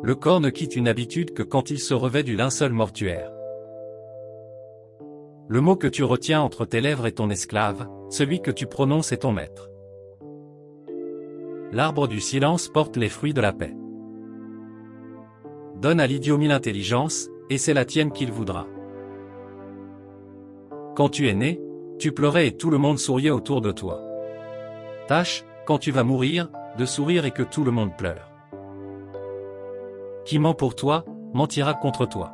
Le corps ne quitte une habitude que quand il se revêt du linceul mortuaire. Le mot que tu retiens entre tes lèvres est ton esclave, celui que tu prononces est ton maître. L'arbre du silence porte les fruits de la paix. Donne à l'idiot l'intelligence, et c'est la tienne qu'il voudra. Quand tu es né, tu pleurais et tout le monde souriait autour de toi. Tâche, quand tu vas mourir, de sourire et que tout le monde pleure. Qui ment pour toi, mentira contre toi.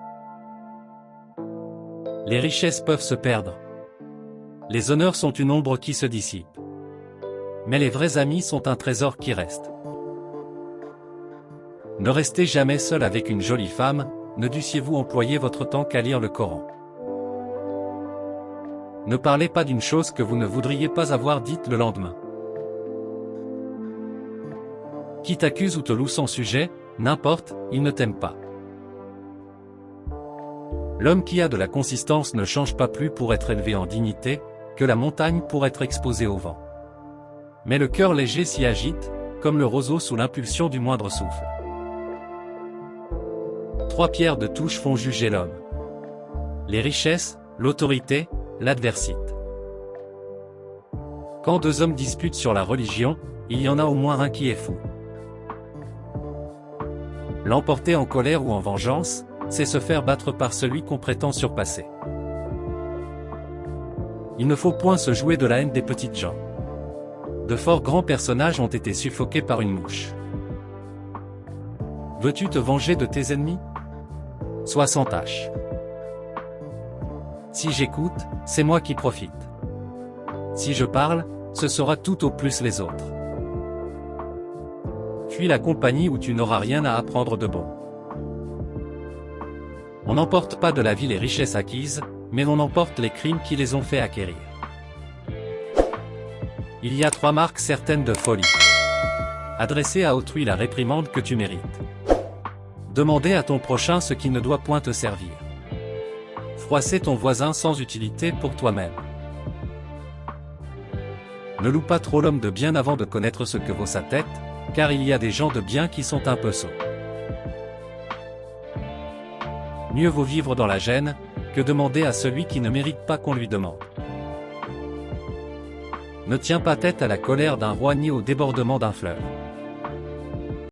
Les richesses peuvent se perdre. Les honneurs sont une ombre qui se dissipe. Mais les vrais amis sont un trésor qui reste. Ne restez jamais seul avec une jolie femme, ne dussiez-vous employer votre temps qu'à lire le Coran. Ne parlez pas d'une chose que vous ne voudriez pas avoir dite le lendemain. Qui t'accuse ou te loue sans sujet, n'importe, il ne t'aime pas. L'homme qui a de la consistance ne change pas plus pour être élevé en dignité, que la montagne pour être exposée au vent. Mais le cœur léger s'y agite, comme le roseau sous l'impulsion du moindre souffle. 3 pierres de touche font juger l'homme. Les richesses, l'autorité, l'adversité. Quand 2 hommes disputent sur la religion, il y en a au moins un qui est fou. L'emporter en colère ou en vengeance, c'est se faire battre par celui qu'on prétend surpasser. Il ne faut point se jouer de la haine des petites gens. De fort grands personnages ont été suffoqués par une mouche. Veux-tu te venger de tes ennemis? Sois sans tâche. Si j'écoute, c'est moi qui profite. Si je parle, ce sera tout au plus les autres. Fuis la compagnie où tu n'auras rien à apprendre de bon. On n'emporte pas de la vie les richesses acquises, mais on emporte les crimes qui les ont fait acquérir. Il y a 3 marques certaines de folie. Adresser à autrui la réprimande que tu mérites. Demander à ton prochain ce qui ne doit point te servir. Froisser ton voisin sans utilité pour toi-même. Ne loue pas trop l'homme de bien avant de connaître ce que vaut sa tête, car il y a des gens de bien qui sont un peu sots. Mieux vaut vivre dans la gêne, que demander à celui qui ne mérite pas qu'on lui demande. Ne tiens pas tête à la colère d'un roi ni au débordement d'un fleuve.